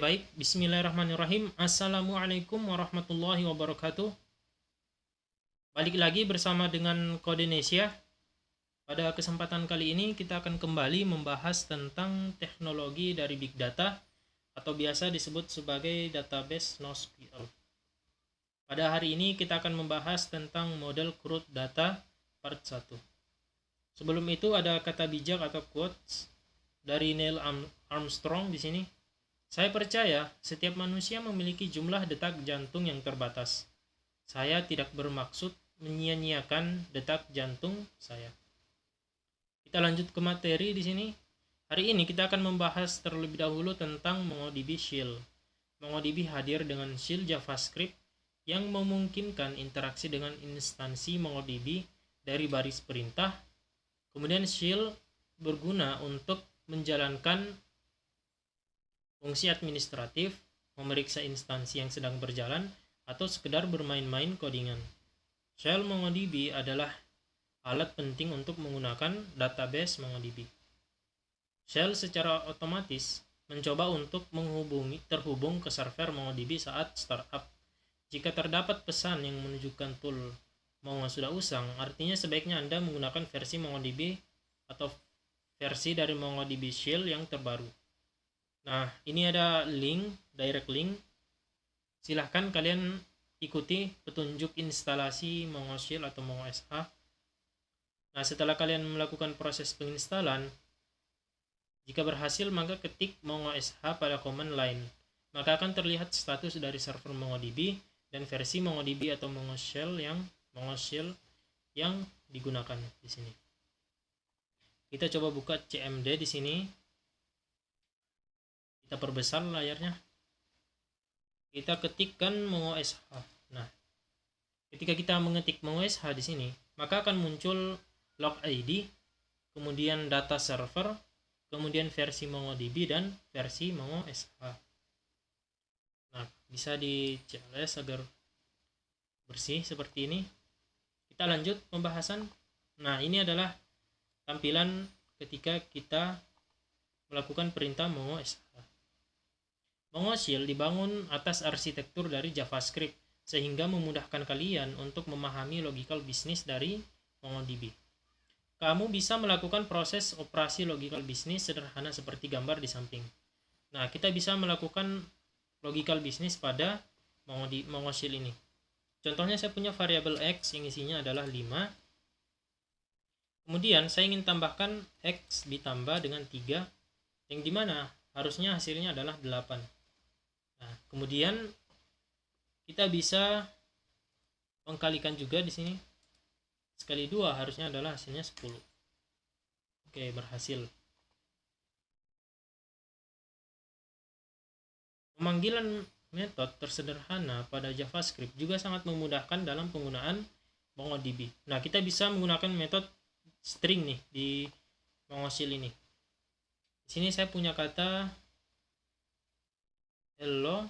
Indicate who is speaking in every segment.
Speaker 1: baik. Bismillahirrahmanirrahim. Assalamualaikum warahmatullahi wabarakatuh. Balik lagi bersama dengan Kodenesia. Pada kesempatan kali ini kita akan kembali membahas tentang teknologi dari Big Data atau biasa disebut sebagai database NoSQL. Pada hari ini kita akan membahas tentang model crude data part 1. Sebelum itu ada kata bijak atau quotes dari Neil Armstrong di sini. Saya percaya setiap manusia memiliki jumlah detak jantung yang terbatas. Saya tidak bermaksud menyia-nyiakan detak jantung saya. Kita lanjut ke materi di sini. Hari ini kita akan membahas terlebih dahulu tentang MongoDB Shell. MongoDB hadir dengan shell JavaScript yang memungkinkan interaksi dengan instansi MongoDB dari baris perintah. Kemudian shell berguna untuk menjalankan fungsi administratif, memeriksa instansi yang sedang berjalan, atau sekedar bermain-main codingan. Shell MongoDB adalah alat penting untuk menggunakan database MongoDB. Shell secara otomatis mencoba untuk terhubung ke server MongoDB saat startup. Jika terdapat pesan yang menunjukkan tool Mongo sudah usang, artinya sebaiknya Anda menggunakan versi MongoDB atau versi dari MongoDB Shell yang terbaru. Nah, ini ada direct link. Silahkan kalian ikuti petunjuk instalasi Mongo Shell atau Mongo SH. Nah, setelah kalian melakukan proses penginstalan, jika berhasil maka ketik Mongo SH pada command line. Maka akan terlihat status dari server MongoDB dan versi MongoDB atau Mongo Shell yang digunakan di sini. Kita coba buka CMD di sini. Kita perbesar layarnya. Kita ketikkan Mongo SH. Nah, ketika kita mengetik Mongo SH di sini, maka akan muncul log ID, kemudian data server, kemudian versi MongoDB dan versi Mongo SH. Nah, bisa di CLS agar bersih seperti ini. Kita lanjut pembahasan. Nah, ini adalah tampilan ketika kita melakukan perintah Mongo SH. Mongo Shell dibangun atas arsitektur dari JavaScript sehingga memudahkan kalian untuk memahami logical business dari MongoDB. Kamu bisa melakukan proses operasi logical business sederhana seperti gambar di samping. Nah, kita bisa melakukan logical business pada Mongo Shell ini. Contohnya saya punya variabel X yang isinya adalah 5. Kemudian saya ingin tambahkan X ditambah dengan 3 yang dimana harusnya hasilnya adalah 8. Nah, kemudian kita bisa mengkalikan juga di sini. Sekali 2 harusnya adalah hasilnya 10. Oke, berhasil. Pemanggilan metode tersederhana pada JavaScript juga sangat memudahkan dalam penggunaan MongoDB. Nah, kita bisa menggunakan metode string nih di Mongo Shell ini. Di sini saya punya kata hello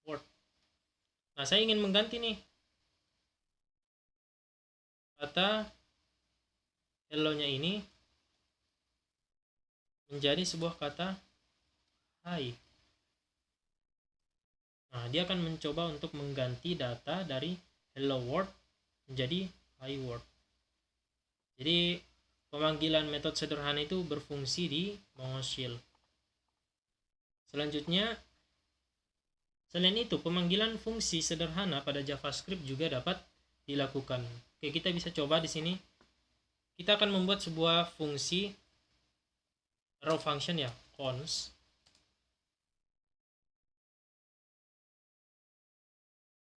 Speaker 1: world. Nah, saya ingin mengganti nih kata hello-nya ini menjadi sebuah kata hi. Nah, dia akan mencoba untuk mengganti data dari hello world menjadi hi world. Jadi, pemanggilan metode sederhana itu berfungsi di Mongo Shell. Selanjutnya, selain itu, pemanggilan fungsi sederhana pada JavaScript juga dapat dilakukan. Oke, kita bisa coba di sini. Kita akan membuat sebuah fungsi raw function ya, const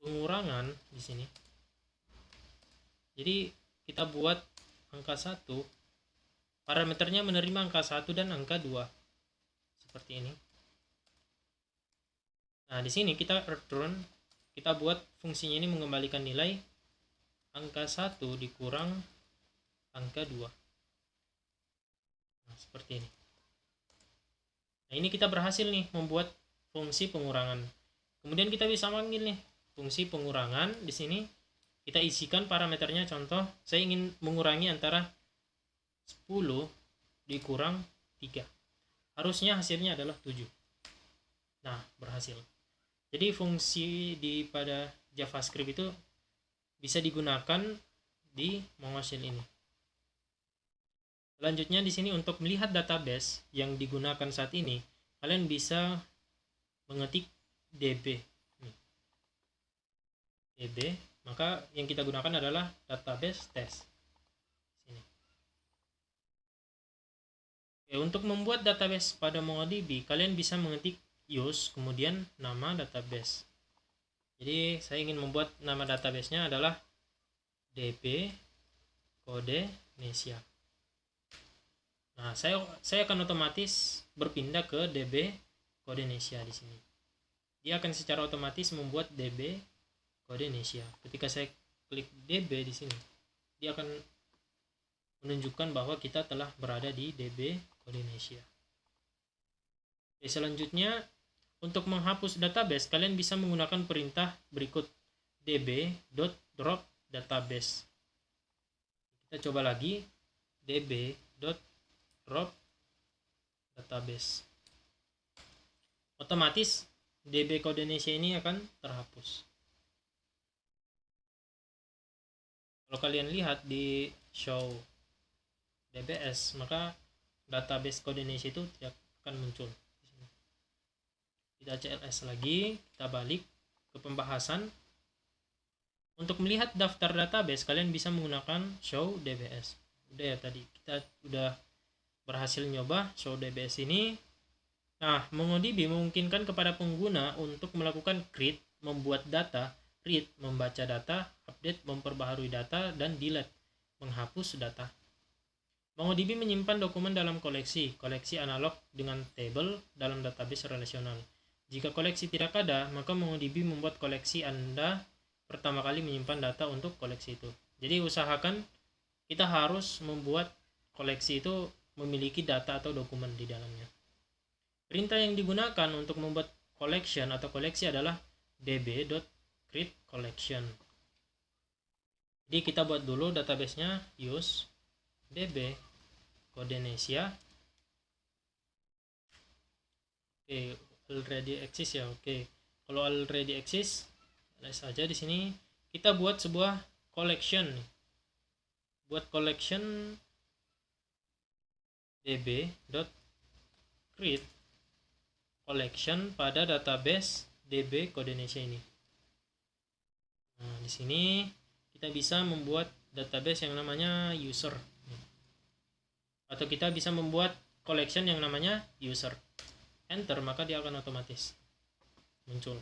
Speaker 1: pengurangan di sini. Jadi, kita buat angka 1. Parameternya menerima angka 1 dan angka 2. Seperti ini. Nah, di sini kita return, kita buat fungsinya ini mengembalikan nilai angka 1 dikurang angka 2. Nah, seperti ini. Nah, ini kita berhasil nih membuat fungsi pengurangan. Kemudian kita bisa manggil nih fungsi pengurangan di sini. Kita isikan parameternya, contoh saya ingin mengurangi antara 10 dikurang 3. Harusnya hasilnya adalah 7. Nah, berhasil. Jadi fungsi pada JavaScript itu bisa digunakan di Mongoshell ini. Selanjutnya di sini untuk melihat database yang digunakan saat ini, kalian bisa mengetik db. db, maka yang kita gunakan adalah database test. Sini. Oke, untuk membuat database pada MongoDB, kalian bisa mengetik use kemudian nama database. Jadi saya ingin membuat nama databasenya adalah db Codenesia. Nah, saya akan otomatis berpindah ke db Codenesia di sini. Dia akan secara otomatis membuat db Codenesia. Ketika saya klik db di sini, dia akan menunjukkan bahwa kita telah berada di db Codenesia. Oke, selanjutnya untuk menghapus database, kalian bisa menggunakan perintah berikut db.drop database. Kita coba lagi db.drop database. Otomatis db Codenesia ini akan terhapus. Kalau kalian lihat di show DBS, maka database Codenesia itu tidak akan muncul. Kita CLS lagi, kita balik ke pembahasan. Untuk melihat daftar database, kalian bisa menggunakan show DBS. Udah ya, tadi kita udah berhasil nyoba show DBS ini. Nah, MongoDB memungkinkan kepada pengguna untuk melakukan create, membuat data, read, membaca data, update, memperbaharui data, dan delete, menghapus data. MongoDB menyimpan dokumen dalam koleksi analog dengan table dalam database relasional. Jika koleksi tidak ada, maka MongoDB membuat koleksi Anda pertama kali menyimpan data untuk koleksi itu. Jadi usahakan kita harus membuat koleksi itu memiliki data atau dokumen di dalamnya. Perintah yang digunakan untuk membuat collection atau koleksi adalah db.createCollection. Jadi kita buat dulu databasenya use db Codenesia. Oke, already exist ya. Oke. Kalau already exist, lihat saja di sini kita buat sebuah collection. Buat collection db.create collection pada database db Codenesia ini. Nah, di sini kita bisa membuat database yang namanya user. Atau kita bisa membuat collection yang namanya user. Enter, maka dia akan otomatis muncul.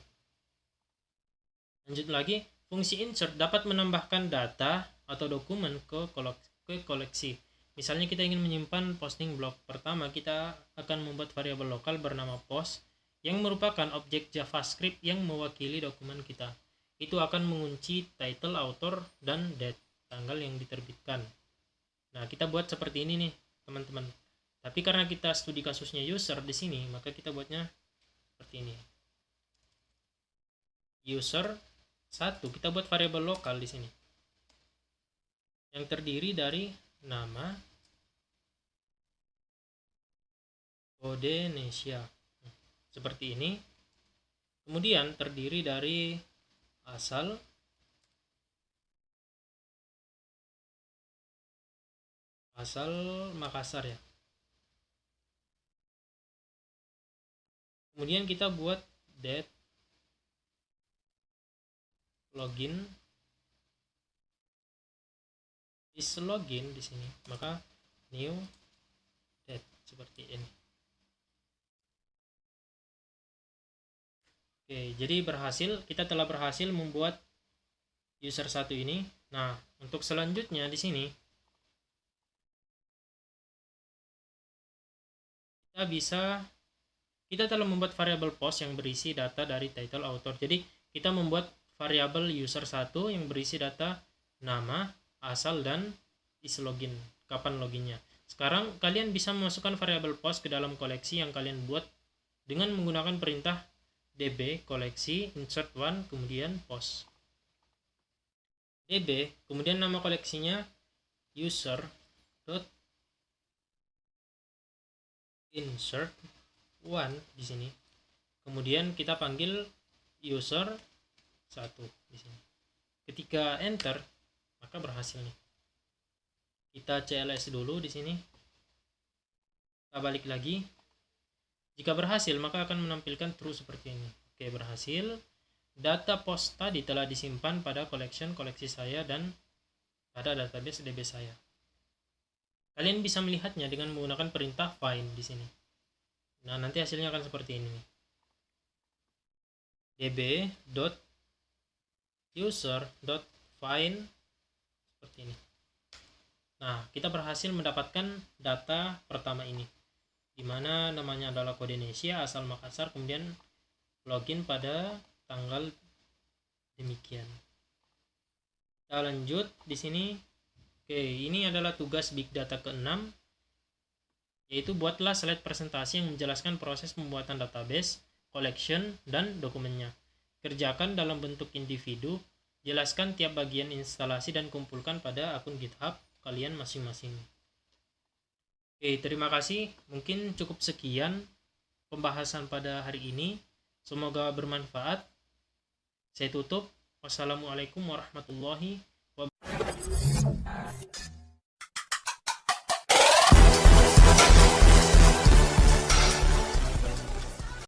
Speaker 1: Lanjut lagi, fungsi insert dapat menambahkan data atau dokumen ke koleksi. Misalnya kita ingin menyimpan posting blog. Pertama, kita akan membuat variabel lokal bernama post yang merupakan objek JavaScript yang mewakili dokumen kita. Itu akan mengunci title, author, dan date, tanggal yang diterbitkan. Nah, kita buat seperti ini nih, teman-teman. Tapi karena kita studi kasusnya user di sini, maka kita buatnya seperti ini. User 1, kita buat variabel lokal di sini. Yang terdiri dari nama Codenesia. Seperti ini. Kemudian terdiri dari asal, Makassar ya. Kemudian kita buat date, login, is login di sini, maka new date seperti ini. Oke, jadi kita telah berhasil membuat user 1 ini. Nah, untuk selanjutnya di sini kita telah membuat variabel post yang berisi data dari title, author. Jadi kita membuat variabel user 1 yang berisi data nama, asal, dan is login, kapan loginnya. Sekarang kalian bisa memasukkan variabel post ke dalam koleksi yang kalian buat dengan menggunakan perintah db koleksi insert one kemudian post. db kemudian nama koleksinya user dot insert one di sini, Kemudian kita panggil user 1 di sini. Ketika enter, maka berhasil nih. Kita CLS dulu di sini. Kita balik lagi. Jika berhasil, maka akan menampilkan true seperti ini. Oke, berhasil. Data post tadi telah disimpan pada collection koleksi saya dan pada database DB saya. Kalian bisa melihatnya dengan menggunakan perintah find di sini. Nah, nanti hasilnya akan seperti ini nih. db.user.find seperti ini. Nah, kita berhasil mendapatkan data pertama ini, di mana namanya adalah Codenesia, asal Makassar, kemudian login pada tanggal demikian. Kita lanjut di sini. Oke, ini adalah tugas Big Data ke-6, yaitu buatlah slide presentasi yang menjelaskan proses pembuatan database, collection, dan dokumennya. Kerjakan dalam bentuk individu, jelaskan tiap bagian instalasi dan kumpulkan pada akun GitHub kalian masing-masing. Oke, terima kasih. Mungkin cukup sekian pembahasan pada hari ini. Semoga bermanfaat. Saya tutup. Wassalamualaikum warahmatullahi wabarakatuh.